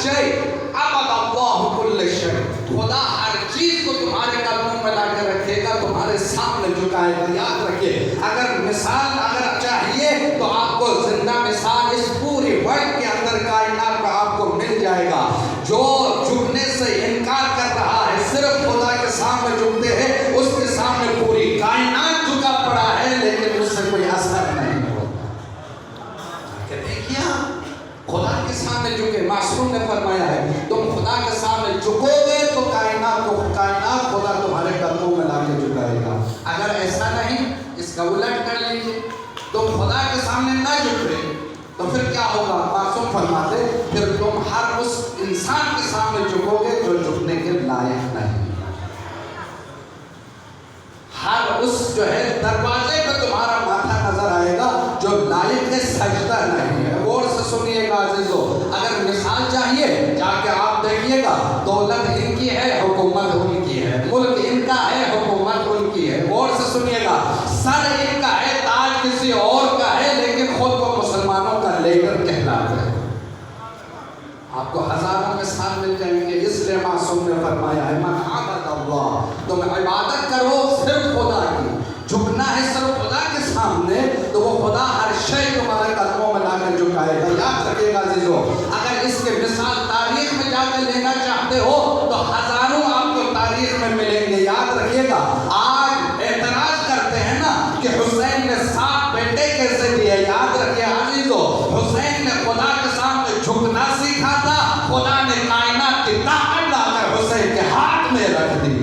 شیء عبد اللہ کل شیء، خدا ہر چیز کو تمہارے قدموں میں لا کے رکھے گا، تمہارے سامنے جھکائے گا۔ یاد رکھیے، اگر مثال اگر چاہیے تو آپ کو زندہ مثال اس پوری ورلڈ کے اندر کائنات کا آپ کو مل جائے گا۔ جو جھکنے سے انکار کر رہا ہے، صرف خدا کے سامنے جھکتے ہیں، اس کے سامنے پوری کائنات جھکا پڑا ہے، لیکن اس سے کوئی اثر نہیں ہوتا۔ کہ دیکھیے خدا کے سامنے جھکے، معصوم نے فرمایا ہے تم خدا کے سامنے جھکو گے تو کائنات خدا تمہارے قدموں میں لا کے جھکائے گا۔ اگر ایسا نہیں، اس کا الٹ کر لیجیے، تم خدا کے سامنے نہ جھکے تو پھر کیا ہوگا؟ معصوم فرماتے پھر تم ہر اس انسان کے سامنے جھکو گے جو جھکنے کے لائق نہیں، ہر اس جو ہے دروازے پہ تمہارا ماتھا نظر آئے گا جو لائق سجدہ نہیں ہے۔ غور سے سنیے گا عزیزو، اگر مثال چاہیے جا کے آپ دیکھیے گا، دولت ان کی ہے، حکومت ان کی ہے، ملک ان کا ہے، حکومت ان کی ہے۔ غور سے سنیے گا، سر ان کا ہے، تاج کسی اور کا ہے، لیکن خود کو مسلمانوں کا لیڈر کہلاتا ہے۔ آپ کو ہزاروں مثال مل جائیں گے، اس لیے معصوم نے فرمایا ہے من عبد اللہ، تم عبادت کرو صرف خدا کی، جھکنا ہے صرف خدا کے سامنے، تو وہ خدا ہر شے تمہارے قدموں میں لا کر جھکائے گا۔ یاد رکھیے گا عزیزو، اگر اس کے مثال تاریخ میں جا کے لینا چاہتے ہو تو ہزاروں آپ کو تاریخ میں ملیں گے۔ یاد رکھیے گا، آج اعتراض کرتے ہیں نا کہ حسین نے 7 بیٹے کیسے دیے، یاد رکھیے عزیزو، حسین نے خدا کے سامنے جھکنا سیکھا تھا، خدا نے کائنات کی طاقت لا کر حسین کے ہاتھ میں رکھ دی۔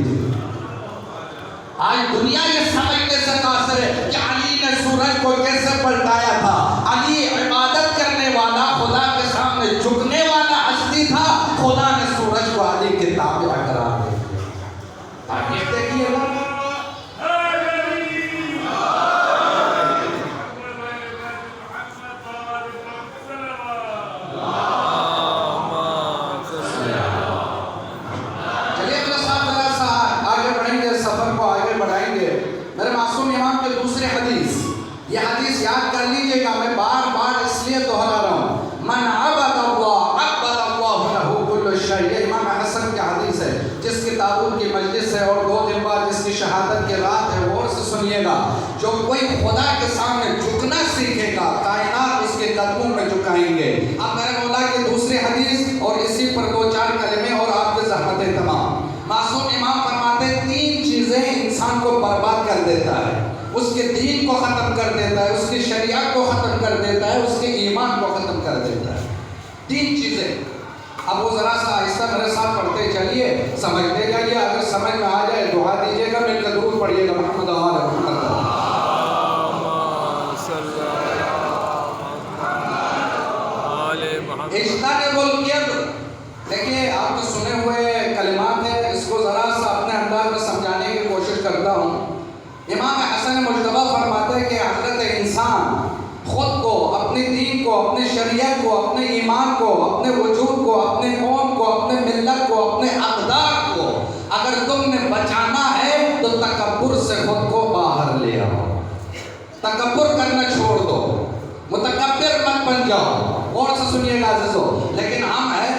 آج دنیا یہ سمجھنے سے قاصر ہے کہ علی نے سورج کو کیسے پلٹایا تھا۔ علی عبادت کرنے والا، خدا کے سامنے جھکنے والا ہستی تھا، خدا نے سورج کو علی کے تابع قرار دیا۔ تاریخ دیکھیے گا، یہ حدیث یاد کر لیجئے گا، میں بار بار اس لیے دہرا رہا ہوں، من عبد اللہ عبد اللہ لہ کل شیء، یہ امام حسن کی حدیث ہے جس کی تابوت کی مجلس ہے اور 2 دن بعد جس کی شہادت کی رات ہے۔ غور سے سنیے گا، جو کوئی خدا کے سامنے جھکنا سیکھے گا، کائنات اس کے قدموں میں جھکائیں گے۔ اب میرے مولا کی دوسری حدیث اور اسی پر 2-4 کلمے اور آپ کے زحمتیں تمام۔ معصوم امام فرماتے ہیں 3 چیزیں انسان کو برباد کر دیتا ہے، اس کے دین کو ختم کر دیتا ہے، اس کی شریعت کو ختم کر دیتا ہے، اس کے ایمان کو ختم کر دیتا ہے۔ 3 چیزیں۔ اب وہ ذرا سا آہستہ میرے ساتھ پڑھتے چلیے، سمجھتے جائیے، اگر سمجھ میں آ جائے دعا دیجیے گا، مل کے درود پڑھیے گا محمد آل محمد۔ اجتنبوا الکبر، دیکھیے آپ کے سنے ہوئے کلمات ہیں، اس کو ذرا سا اپنے انداز میں سمجھانے کی کوشش کرتا ہوں۔ امام حسن مجتبی فرماتے ہیں کہ حضرت انسان خود کو، اپنے دین کو، اپنے شریعت کو، اپنے ایمان کو، اپنے وجود کو، اپنے قوم کو، اپنے ملت کو، اپنے اقدار کو اگر تم نے بچانا ہے تو تکبر سے خود کو باہر لے آؤ، تکبر کرنا چھوڑ دو، متکبر مت بن جاؤ۔ غور سے سنیے گا عزیزو، لیکن ہم ہیں،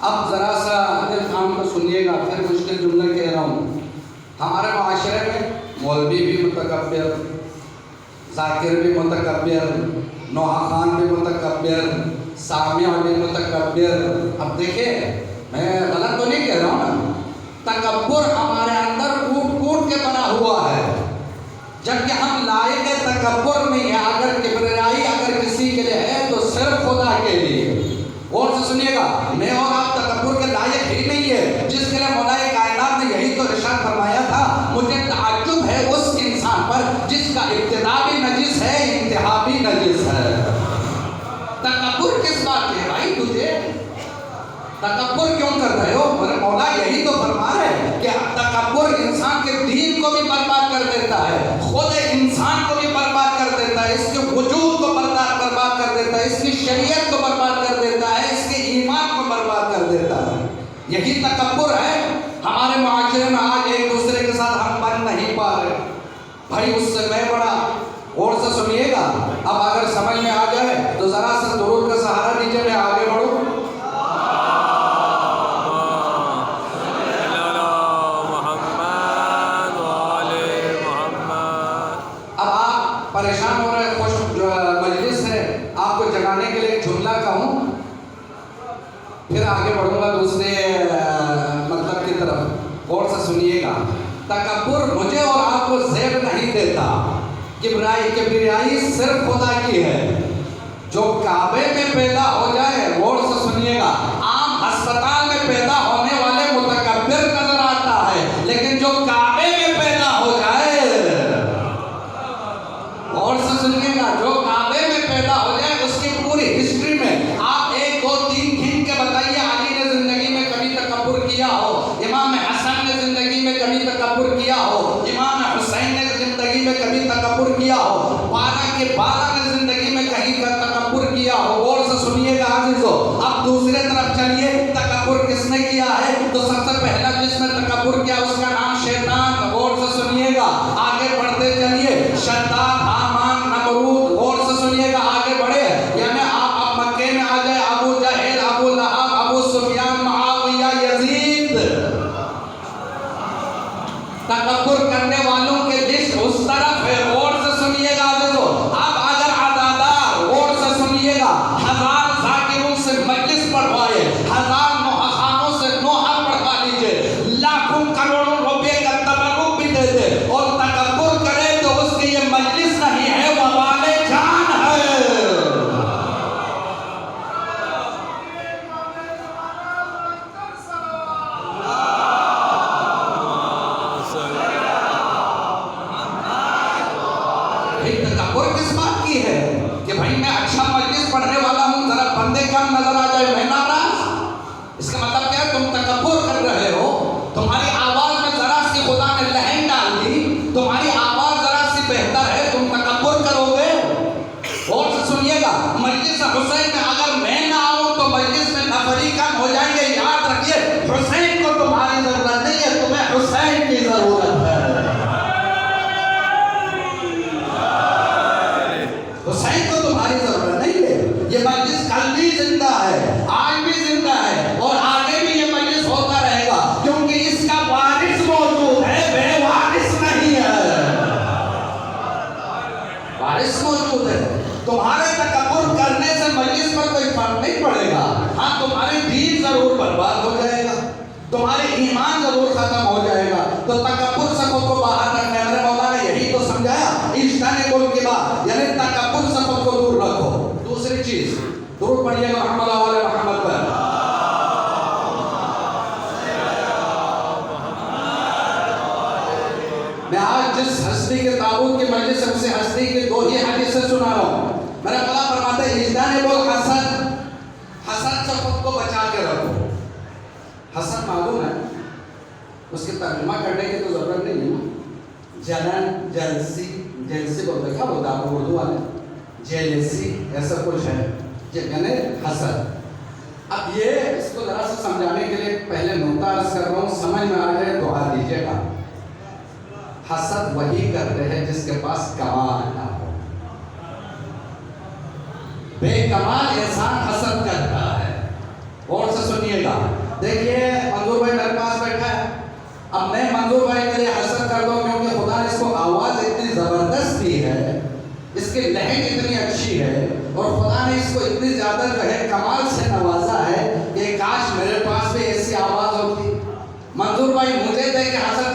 اب ذرا سا دل کام کو سنیے گا، پھر مشکل جملہ کہہ رہا ہوں۔ ہمارے معاشرے میں مولوی بھی متکبر، ذاکر بھی متکبر، نوحہ خان بھی متکبر، سامع بھی متکبر۔ اب دیکھیں میں غلط تو نہیں کہہ رہا ہوں نا، تکبر ہمارے اندر کوٹ کوٹ کے بنا ہوا ہے، جبکہ ہم لائق تکبر نہیں ہے۔ اگر کبریائی اگر کسی کے لیے ہے تو صرف خدا کے لیے۔ غور سے سنیے گا، میں اور آپ تکبر کے لائق ہی نہیں ہے، جس کے لیے مولا کائنات نے یہی تو ارشاد فرمایا تھا، مجھے تعجب ہے اس انسان پر جس کا ابتدا بھی نجس ہے، انتہا بھی نجس ہے۔ تکبر کس بات کے ہے بھائی؟ تجھے تکبر کیوں کر رہے ہو؟ میرے مولا یہی تو فرما ہے کہ تکبر انسان کے دین کو بھی برباد کر دیتا ہے، خود انسان کو بھی برباد کر دیتا ہے، اس کے وجود کو برباد کر دیتا ہے، اس کی شریعت کو برباد کر دیتا ہے، اس کے ایمان کو برباد کر دیتا ہے۔ یہی تکبر ہے۔ ہمارے معاشرے میں آج ایک دوسرے کے ساتھ ہم بن نہیں پا رہے، بھائی اس سے میں بڑا۔ غور سے سنیے گا، اب اگر سمجھ میں آ جائے تو ذرا سا درود کا سہارا دیجیے، میں آگے بڑھوں۔ پھر آگے بڑھوں گا دوسرے مطلب کی طرف، غور سے سنیے گا۔ تکبر مجھے اور آپ کو زیب نہیں دیتا، کبریائی صرف خدا کی ہے۔ جو کعبے میں پیدا ہو جائے، غور سے سنیے گا، عام ہسپتال میں پیدا ہونے والے متکبر نظر آتا ہے، لیکن جو کعبے میں پیدا ہو جائے، غور سے سنیے گا، جو کعبے میں پیدا ہو جائے اس کی پوری ہسٹری میں آپ 1 2 3 گن کے بتائیے علی نے زندگی میں کبھی تکبر کیا ہو، امام حسن نے زندگی میں کبھی تکبر کیا ہو، امام حسین نے زندگی میں کبھی تکبر کیا ہو، 12 کے 12 نے زندگی میں کہیں کا تکبر کیا ہو۔ غور سے سنیے گا عزیزو، اب دوسرے طرف چلیے، تکبر کس نے کیا ہے؟ تو سب سے پہلا جس نے تکبر کیا اس کا نام شیطان۔ غور سے سنیے گا، آگے بڑھتے چلیے، شداد، حامان، نمرود، غور سے سنیے گا، آگے بڑھے، یعنی آپ اب مکے میں آ جائے، ابو جہل، ابو لہب، ابو سفیان، معاویہ، یزید، تکبر کرنے والوں کے لسٹ اس طرف ہے۔ غور سے سنیے گا عزیزو، اب اگر عزادار، غور سے سنیے گا، 1000 ذاکروں سے مجلس پڑھوائے، 1000 نوحخانوں سے نوحہ پڑھوا لیجئے، لاکھوں کروڑوں روپے کا تبرک بھی دے دے، اور تکبر کرے تو اس کی یہ مجلس نہیں ہے، وبال جان ہے۔ تکبر کس بات کی ہے کہ بھائی میں اچھا مجلس پڑھنے والا ہوں، ذرا بندے کم نظر آ جائے میں ناراض؟ اس کا مطلب کیا ہے؟ تم تکبر کر رہے ہو، تمہاری آواز میں ذرا سی خدا نے لہن ڈال دی، تمہاری آواز ذرا سی بہتر ہے، تم تکبر کرو گے؟ غور سے سنیے گا، مجلس حسین میں اگر میں نہ آؤں تو مجلس میں نفری کم ہو جائیں گے۔ یاد رکھیے، حسین کو تمہاری ضرورت نہیں ہے، تمہیں حسین کی ضرورت ہے۔ حسین کو تمہاری ضرورت نہیں ہے۔ یہ مجلس کل بھی زندہ ہے، آج بھی زندہ ہے، اور آگے بھی یہ مجلس ہوتا رہے گا، کیونکہ اس کا وارث موجود ہے، بے وارث نہیں ہے، وارث موجود ہے۔ تمہارے تکبر کرنے سے مجلس پر کوئی فرق نہیں پڑے گا، ہاں تمہاری دین ضرور برباد ہو جائے گا، تمہاری ایمان ضرور ختم ہو جائے گا۔ تو تکبر سے خود کو باہر رکھنے، میرے مولا نے یہی تو سمجھایا، اجتنبوا الکبر، یعنی تکبر سے خود کو دور رکھو۔ دوسری چیز، درود پڑھیے گا محمد آل محمد پر۔ میں آج جس ہستی کے تابوت کی مجلس سے اسے ہستی کی 2 ہی حدیثیں سنا رہا ہوں۔ میرا مولا فرماتے ہیں اجتنبوا الحسد، حسد سے خود کو بچا کے رکھو۔ حسد معلوم ہے، اس کی ترجمہ کرنے کی تو ضرورت نہیں ہے، جلن، جلسی، جلسی بولتے ہیں، کیا بولتا ہے آپ کو اردو والے؟ جیلسی، ایسا کچھ ہے، یعنی حسد۔ اب یہ اس کو ذرا سے سمجھانے کے لیے پہلے نقطہ عرض کر رہا ہوں، سمجھ میں آ جائے دعا دیجیے گا۔ حسد وہی کرتے ہیں جس کے پاس کمال نہ ہو، بے کمال انسان حسد کرتا ہے۔ غور سے سنیے گا، دیکھیے منظور بھائی میرے پاس بیٹھا ہے، اب میں منظور بھائی کے لیے حسد کر دوں کیونکہ خدا نے اس کو آواز اتنی زبردست دی ہے، اس کی لہن اتنی اچھی ہے، اور خدا نے اس کو اتنی زیادہ جو ہے کمال سے نوازا ہے کہ کاش میرے پاس بھی ایسی آواز ہوتی۔ منظور بھائی مجھے دیکھ کے حسد